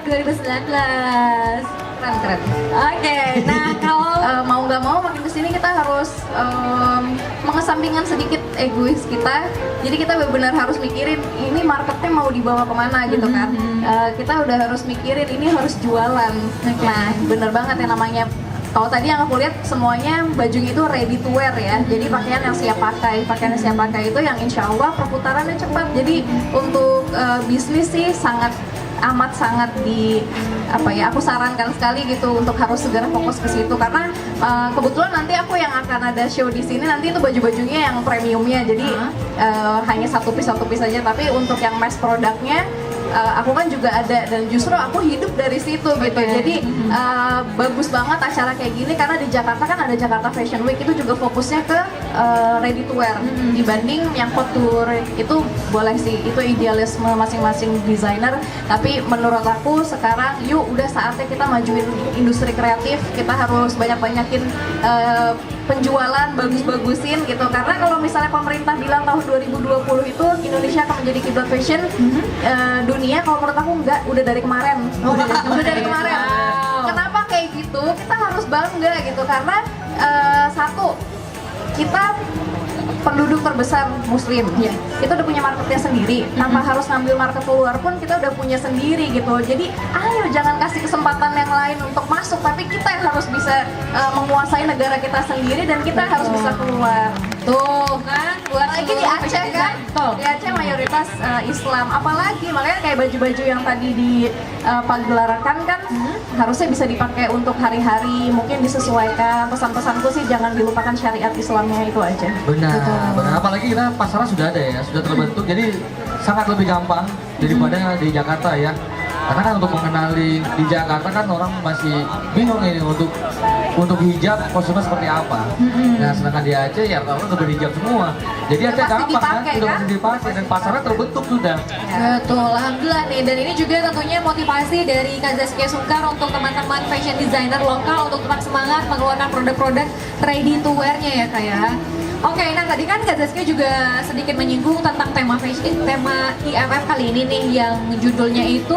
2019. Keren. Oke, nah kalau mau nggak mau makin kesini kita harus mengesampingkan sedikit egois kita. Jadi kita benar-benar harus mikirin ini marketnya mau dibawa kemana gitu kan. Kita udah harus mikirin ini harus jualan. Nah, bener banget yang namanya. Kalau tadi yang aku lihat semuanya bajunya itu ready to wear ya, jadi pakaian yang siap pakai itu yang insya Allah perputarannya cepat. Jadi untuk bisnis sih sangat aku sarankan sekali gitu untuk harus segera fokus ke situ karena kebetulan nanti aku yang akan ada show di sini nanti itu baju-bajunya yang premiumnya, jadi hanya satu piece aja, tapi untuk yang mass produknya aku kan juga ada dan justru aku hidup dari situ gitu. Jadi bagus banget acara kayak gini karena di Jakarta kan ada Jakarta Fashion Week, itu juga fokusnya ke ready to wear dibanding yang couture. Itu boleh sih, itu idealisme masing-masing desainer, tapi menurut aku sekarang yuk udah saatnya kita majuin industri kreatif. Kita harus banyak-banyakin penjualan, bagus-bagusin gitu, karena kalau misalnya pemerintah bilang tahun 2020 itu Indonesia akan menjadi kiblat fashion dunia, kalau menurut aku enggak, udah dari kemarin. Udah dari kemarin. Kenapa kayak gitu? Kita harus bangga gitu karena satu, kita penduduk terbesar muslim, kita udah punya marketnya sendiri. Tanpa harus ngambil market keluar pun kita udah punya sendiri gitu. Jadi ayo jangan kasih kesempatan yang lain untuk masuk, tapi kita yang harus bisa menguasai negara kita sendiri dan kita harus bisa keluar. Tuh kan, buat lagi di Aceh kan, di Aceh mayoritas Islam, apalagi makanya kayak baju-baju yang tadi dipagelarkan kan harusnya bisa dipakai untuk hari-hari, mungkin disesuaikan. Pesan-pesanku sih jangan dilupakan syariat Islamnya itu aja. Benar. Apalagi kita pasarnya sudah ada ya, sudah terbentuk, jadi sangat lebih gampang daripada di Jakarta ya. Karena kan untuk mengenali di Jakarta kan orang masih bingung ini untuk hijab kostumnya seperti apa. Nah sedangkan di Aceh ya orang udah berhijab semua. Jadi Aceh gampang kan, udah masih dipakai dan pasarnya terbentuk sudah. Betul, alhamdulillah nih. Dan ini juga tentunya motivasi dari Kak Zaskia Sungkar untuk teman-teman fashion designer lokal untuk tetap semangat mengeluarkan produk-produk ready to wear-nya ya Kak ya. Oke, nah tadi kan Kak Zaskia juga sedikit menyinggung tentang tema fashion, tema IMF kali ini nih yang judulnya itu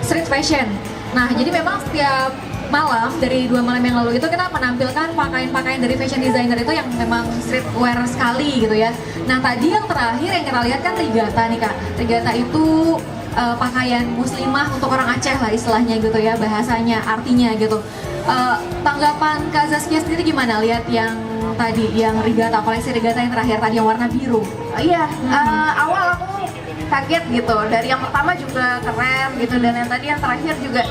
street fashion. Nah, jadi memang setiap malam dari 2 malam yang lalu itu kita menampilkan pakaian-pakaian dari fashion designer itu yang memang streetwear sekali gitu ya. Nah, tadi yang terakhir yang kita lihat kan Trigata nih Kak. Trigata itu pakaian muslimah untuk orang Aceh lah istilahnya gitu ya, bahasanya, artinya gitu. Tanggapan Kak Zaskia sendiri gimana lihat yang tadi, yang Trigata, koleksi Trigata yang terakhir tadi yang warna biru? Iya, awal aku kaget gitu, dari yang pertama juga keren gitu, dan yang tadi yang terakhir juga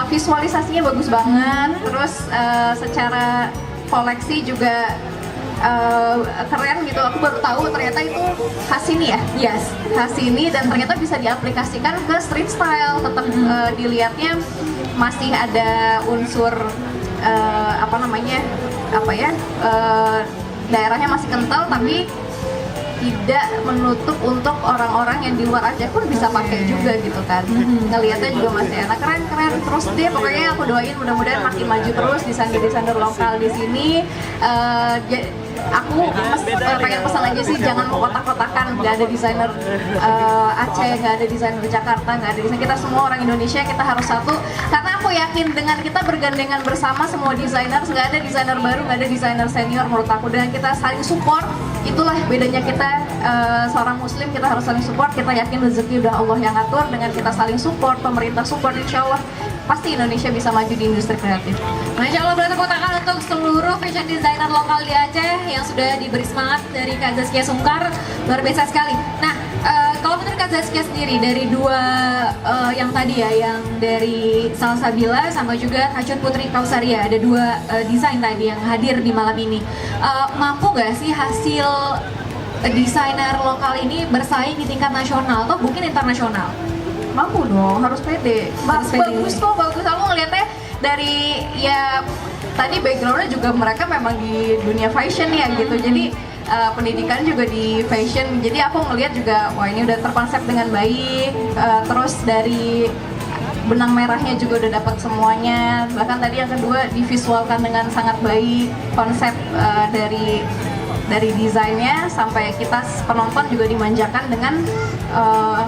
visualisasinya bagus banget, terus secara koleksi juga keren gitu. Aku baru tahu ternyata itu Hasini ya, Hasini, dan ternyata bisa diaplikasikan ke street style. Tetap dilihatnya masih ada unsur daerahnya masih kental, tapi tidak menutup untuk orang-orang yang di luar Aceh pun bisa pakai juga gitu kan. Ngelihatnya juga masih enak, keren. Terus deh pokoknya aku doain mudah-mudahan makin maju terus desainer-desainer lokal di sini. Aku pengen pesan aja sih, jangan mengkotak-kotakan. Nggak ada desainer Aceh, nggak ada desainer Jakarta, nggak ada desainer. Kita semua orang Indonesia, kita harus satu. Karena aku yakin dengan kita bergandengan bersama semua desainer, nggak ada desainer baru, nggak ada desainer senior menurut aku. Dengan kita saling support, itulah bedanya kita seorang muslim. Kita harus saling support. Kita yakin rezeki udah Allah yang ngatur. Dengan kita saling support, pemerintah support, insya Allah pasti Indonesia bisa maju di industri kreatif. Masya Allah, berarti tepuk tangan untuk seluruh fashion designer lokal di Aceh yang sudah diberi semangat dari Kak Zaskia Sungkar, luar biasa sekali. Nah, kalau menurut Kak Zaskia sendiri dari dua yang tadi ya, yang dari Salsabila sama juga Kacut Putri Kausaria, ada dua desain tadi yang hadir di malam ini. Mampu nggak sih hasil desainer lokal ini bersaing di tingkat nasional atau mungkin internasional? Mampu dong, harus pede. Bagus kok, bagus. Aku ngeliatnya dari ya tadi backgroundnya juga mereka memang di dunia fashion ya gitu. Jadi pendidikan juga di fashion. Jadi aku ngeliat juga, wah ini udah terkonsep dengan baik. Terus dari benang merahnya juga udah dapat semuanya. Bahkan tadi yang kedua divisualkan dengan sangat baik konsep dari desainnya, sampai kita penonton juga dimanjakan dengan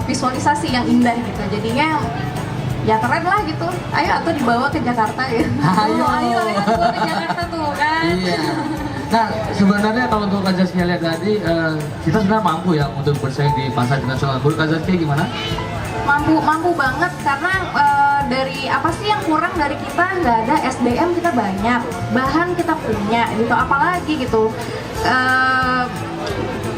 visualisasi yang indah gitu. Jadinya ya keren lah gitu. Ayo atau dibawa ke Jakarta ya. Ayo. Ayo dibawa ke Jakarta tuh kan. Iya. Nah, sebenarnya kalau untuk Kak Zaskia lihat tadi, kita sebenarnya mampu ya untuk bersaing di pasar internasional. Menurut Kak Zaskia gimana? Mampu banget karena dari apa sih yang kurang dari kita? Nggak ada. SDM kita banyak, bahan kita punya gitu, apalagi gitu.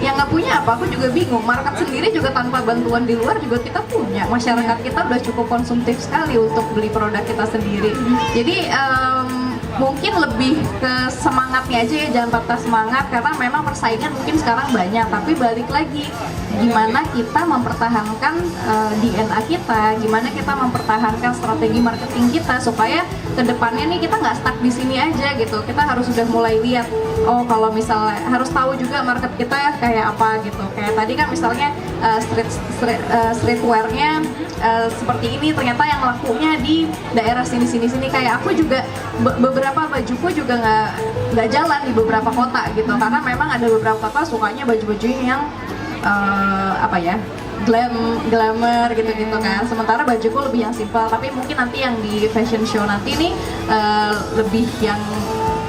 Yang nggak punya apa, aku juga bingung. Market sendiri juga tanpa bantuan di luar juga kita punya. Masyarakat kita udah cukup konsumtif sekali untuk beli produk kita sendiri. Jadi mungkin lebih ke semangatnya aja ya, jangan patah semangat karena memang persaingan mungkin sekarang banyak. Tapi balik lagi, gimana kita mempertahankan DNA kita, gimana kita mempertahankan strategi marketing kita supaya kedepannya nih kita nggak stuck di sini aja gitu. Kita harus sudah mulai lihat, oh kalau misalnya harus tahu juga market kita kayak apa gitu. Kayak tadi kan misalnya streetwear-nya seperti ini, ternyata yang lakunya di daerah sini kayak aku juga beberapa bajuku juga nggak jalan di beberapa kota gitu, karena memang ada beberapa kota sukanya baju-baju yang apa ya, glamour gitu-gitu kan. Sementara bajuku lebih yang simpel, tapi mungkin nanti yang di fashion show nanti nih lebih yang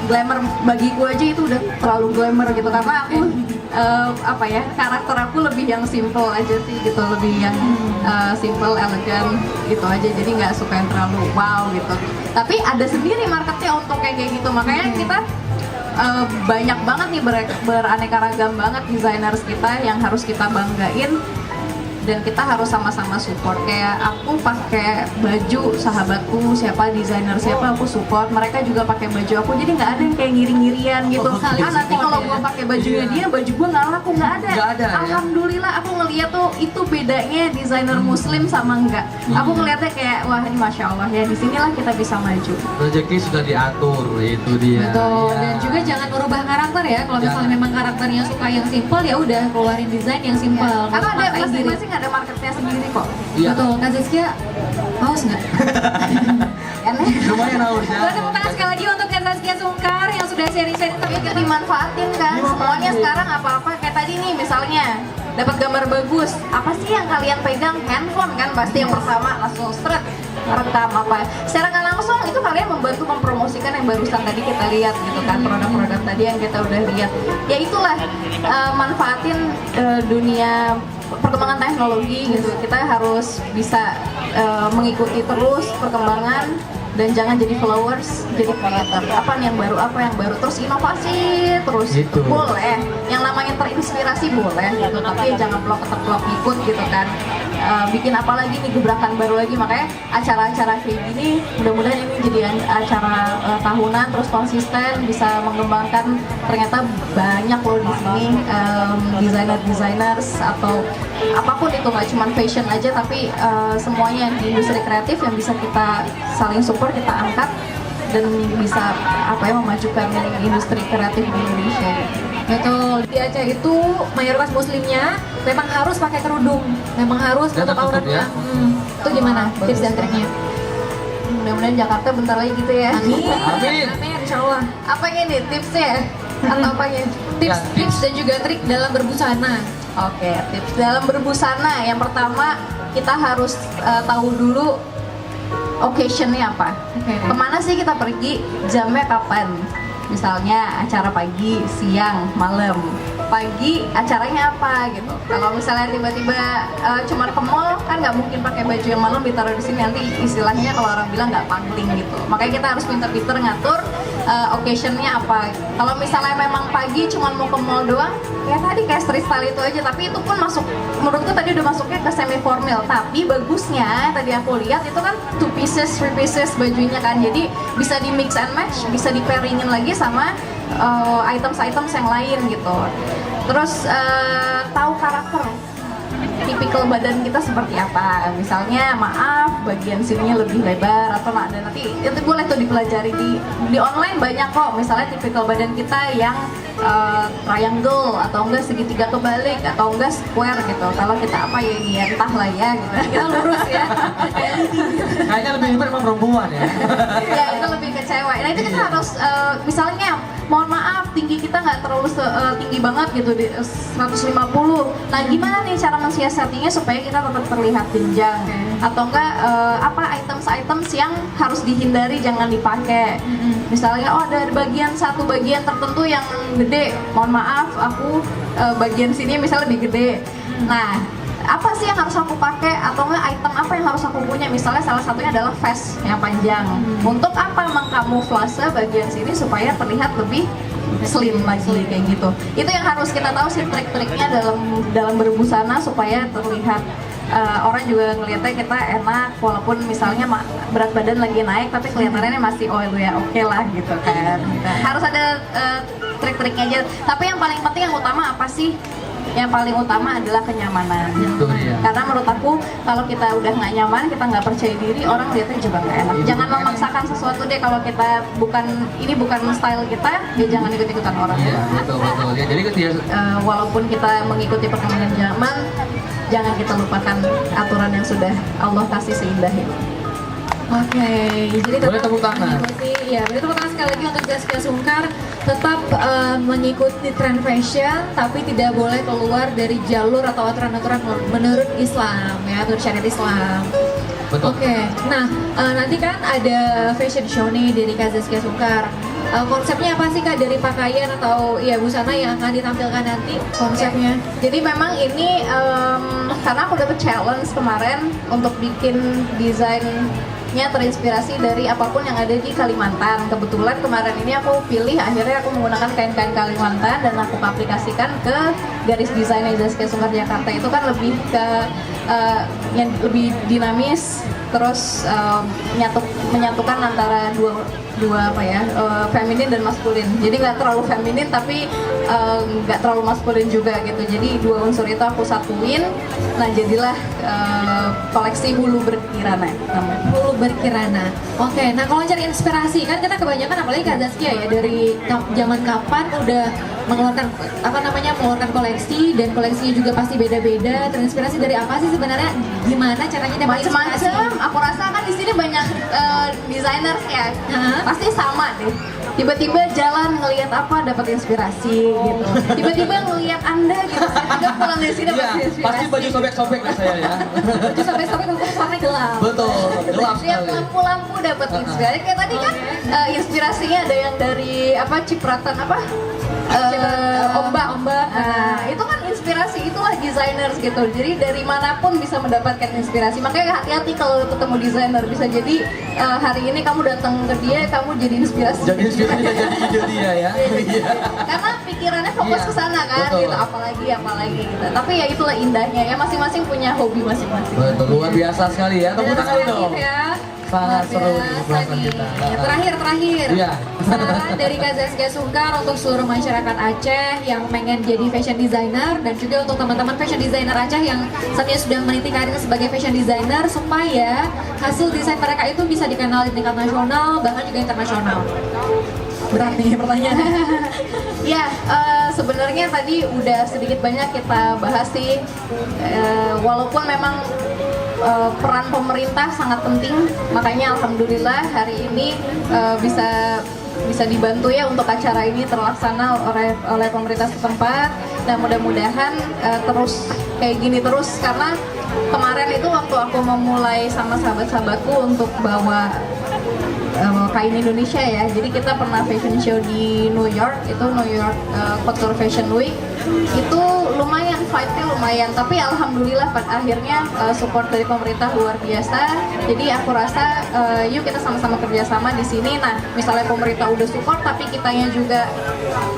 glamour. Bagiku aja itu udah terlalu glamour gitu, karena aku apa ya, karakter aku lebih yang simple aja sih gitu, lebih yang simple, elegan gitu aja, jadi nggak suka yang terlalu wow gitu. Tapi ada sendiri marketnya untuk kayak gitu, makanya kita banyak banget nih beraneka ragam banget designers kita yang harus kita banggain. Dan kita harus sama-sama support. Kayak aku pakai baju sahabatku, siapa desainer siapa aku support, mereka juga pakai baju aku, jadi nggak ada yang kayak ngiri-ngirian gitu. Nanti kalau gua pakai bajunya dia, baju gua nggak laku, nggak ada. Alhamdulillah aku ngeliat tuh itu bedanya desainer muslim sama enggak. Aku ngeliatnya kayak wah ini masya Allah ya, disinilah kita bisa maju. Rezeki sudah diatur, itu dia. Betul. Iya. Dan juga jangan merubah karakter ya. Kalau misalnya memang karakternya suka yang simple, ya udah keluarin desain yang simple. Karena ada Maksain diri. masing-masing ada marketnya sendiri kok. Iya. Betul. Kak Zaskia haus nggak? Lumayan haus ya. Boleh tepuk tangan sekali lagi untuk Kak Zaskia Sungkar yang sudah sharing-sharing Tapi tentang itu dimanfaatin kan, semuanya sekarang apa-apa kayak tadi nih misalnya dapat gambar bagus, apa sih yang kalian pegang? Handphone kan pasti yang pertama, langsung straight rekam apa. Secara nggak langsung itu kalian membantu mempromosikan yang barusan tadi kita lihat gitu kan, produk-produk tadi yang kita udah lihat. Ya itulah manfaatin dunia perkembangan teknologi gitu. Kita harus bisa mengikuti terus perkembangan dan jangan jadi followers, jadi creator. Apa nih yang baru, terus inovasi terus. Gitu. Boleh, yang namanya terinspirasi boleh gitu, tapi jangan blok ikut gitu kan. Bikin apa lagi nih, gebrakan baru lagi. Makanya acara-acara kayak gini mudah-mudahan ini jadi acara tahunan terus konsisten, bisa mengembangkan. Ternyata banyak loh di sini desainer-designers atau apapun itu, nggak cuma fashion aja tapi semuanya di industri kreatif yang bisa kita saling support, kita angkat dan bisa apa ya, memajukan industri kreatif di Indonesia. Betul. Di Aceh itu mayoritas muslimnya memang harus pakai kerudung, memang harus Dan tutup tertutup auratnya. ya. Itu gimana tips dan triknya? Mudah-mudahan Jakarta bentar lagi gitu ya. Amin. Amin. Amin, insyaallah. Apanya nih tipsnya? Atau apanya? Tips dan juga trik dalam berbusana. Oke, tips dalam berbusana. Yang pertama kita harus tahu dulu occasionnya apa. Oke. Kemana sih kita pergi? Jamnya kapan? Misalnya acara pagi, siang, malam. Pagi acaranya apa gitu. Kalau misalnya tiba-tiba cuma ke mall kan nggak mungkin pakai baju yang malam ditaruh di sini, nanti istilahnya kalau orang bilang nggak pangling gitu. Makanya kita harus pinter-pinter ngatur occasionnya apa. Kalau misalnya memang pagi cuma mau ke mall doang, ya tadi kayak street style itu aja, tapi itu pun masuk, menurutku tadi udah masuknya ke semi formal. Tapi bagusnya tadi aku lihat itu kan 2 pieces, 3 pieces bajunya kan, jadi bisa di mix and match, bisa di pairingin lagi sama items-items yang lain gitu. Terus tahu karakter, tipikal badan kita seperti apa. Misalnya maaf bagian sininya lebih lebar atau ada, nanti itu boleh tuh dipelajari di online banyak kok. Misalnya tipikal badan kita yang triangle atau enggak segitiga kebalik atau enggak square gitu. Kalau kita apa ya ini ya, entahlah ya gitu. Kita lurus ya. Kayaknya lebih hebat emang perempuan ya. Ya itu lebih ke cewek. Nah itu kita harus misalnya mohon maaf tinggi kita nggak terlalu tinggi banget gitu di 150. Nah gimana nih cara mensiasatinya supaya kita tetap terlihat jenjang? Atau enggak apa items yang harus dihindari jangan dipakai? Misalnya ada satu bagian tertentu yang gede, mohon maaf aku bagian sini misalnya lebih gede. Nah apa sih yang harus aku pakai atau enggak item apa yang harus aku punya, misalnya salah satunya adalah vest yang panjang. Untuk apa? Mengkamuflase bagian sini supaya terlihat lebih slim lagi kayak gitu. Itu yang harus kita tahu sih trik-triknya dalam berbusana supaya terlihat orang juga ngeliatnya kita enak walaupun misalnya berat badan lagi naik tapi kelihatannya masih ya oke lah gitu kan. Harus ada trik-triknya aja. Tapi yang paling penting yang utama apa sih? Yang paling utama adalah kenyamanan. Karena menurut aku kalau kita udah nggak nyaman, kita nggak percaya diri, orang lihatnya juga nggak enak. Jangan memaksakan sesuatu deh kalau kita bukan style kita, ya jangan ikut-ikutan orang. Iya betul. Ya, jadi walaupun kita mengikuti perkembangan zaman, jangan kita lupakan aturan yang sudah Allah kasih seindah itu. Oke, jadi boleh tepuk tangan. Ya, boleh tepuk tangan sekali lagi untuk Zaskia Sungkar. Tetap mengikuti tren fashion, tapi tidak boleh keluar dari jalur atau aturan-aturan menurut Islam, ya, menurut syariat Islam. Betul. Oke, nah nanti kan ada fashion show nih dari Kak Zaskia Sungkar. Konsepnya apa sih Kak dari pakaian atau ya busana yang akan ditampilkan nanti konsepnya? Jadi memang ini karena aku dapet challenge kemarin untuk bikin desainnya terinspirasi dari apapun yang ada di Kalimantan. Kebetulan kemarin ini aku pilih, akhirnya aku menggunakan kain-kain Kalimantan dan aku aplikasikan ke garis desainnya Zaskia Sungkar Jakarta. Itu kan lebih ke yang lebih dinamis, terus menyatukan antara dua feminin dan maskulin. Jadi nggak terlalu feminin tapi nggak terlalu maskulin juga gitu. Jadi dua unsur itu aku satuin. Nah jadilah koleksi Hulu Berkirana namanya. Hulu Berkirana. Oke, nah kalau cari inspirasi kan kita kebanyakan apalagi Kak Zaskia ya dari zaman kapan udah mengeluarkan koleksi, dan koleksinya juga pasti beda-beda. Terinspirasi dari apa sih sebenarnya? Gimana caranya dapat inspirasi? Macam-macam. Aku rasa kan di sini banyak desainer ya. Pasti sama deh. Tiba-tiba jalan ngelihat apa dapat inspirasi gitu. Tiba-tiba ngelihat Anda gitu. Tiba pulang dari sini dapat inspirasi. Pasti baju sobek-sobek lah saya ya. Baju sobek-sobek untuk warna gelap. Betul, gelap Lihat sekali. lampu-lampu dapat inspirasi. Kayak tadi kan inspirasinya ada yang dari cipratan ombak. Nah, itu kan inspirasi, itulah designers gitu. Jadi dari manapun bisa mendapatkan inspirasi. Makanya hati-hati kalau ketemu desainer, bisa jadi hari ini kamu datang ke dia, kamu jadi inspirasi. Jadi inspirasi jadi ide dia ya. Karena pikirannya fokus ke sana kan, betul. gitu. Apalagi gitu. Tapi ya itulah indahnya ya, masing-masing punya hobi masing-masing. Betul, luar biasa sekali ya. Tepuk tangan dong. Ya. Sangat seru nih Biasa pembahasan nih. kita. Terakhir. Iya. Saran dari Kak Zaskia Sungkar untuk seluruh masyarakat Aceh yang pengen jadi fashion designer, dan juga untuk teman-teman fashion designer Aceh yang saat ini sudah meniti karir sebagai fashion designer, supaya hasil desain mereka itu bisa dikenal di tingkat nasional bahkan juga internasional. Berat nih pertanyaannya. Ya, sebenarnya tadi udah sedikit banyak kita bahas sih. Walaupun memang peran pemerintah sangat penting, makanya alhamdulillah hari ini bisa dibantu ya untuk acara ini terlaksana oleh pemerintah setempat, dan mudah-mudahan terus kayak gini terus, karena kemarin itu waktu aku memulai sama sahabat-sahabatku untuk bawa kain Indonesia ya, jadi kita pernah fashion show di New York, itu New York Couture Fashion Week, itu lumayan, fight-nya lumayan, tapi alhamdulillah pada akhirnya support dari pemerintah luar biasa. Jadi aku rasa yuk kita sama-sama kerjasama di sini. Nah misalnya pemerintah udah support tapi kitanya juga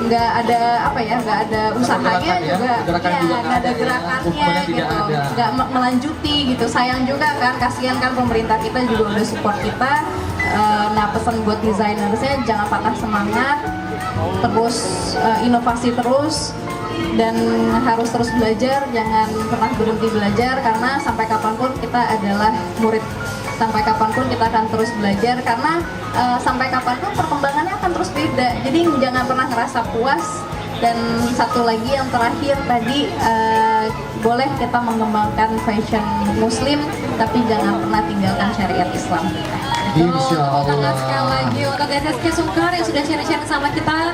nggak ada usahanya juga, nggak ada gerakannya gitu, nggak melanjuti gitu, sayang juga kan, kasihan kan pemerintah kita juga udah support kita. Nah pesan buat desainersnya, jangan patah semangat, terus inovasi terus, dan harus terus belajar, jangan pernah berhenti belajar, karena sampai kapanpun kita adalah murid, sampai kapanpun kita akan terus belajar, karena sampai kapanpun perkembangannya akan terus beda, jadi jangan pernah ngerasa puas. Dan satu lagi yang terakhir tadi, boleh kita mengembangkan fashion muslim, tapi jangan pernah tinggalkan syariat Islam. Insya Allah. Sekali lagi untuk Zaskia Sungkar yang sudah share-share sama kita.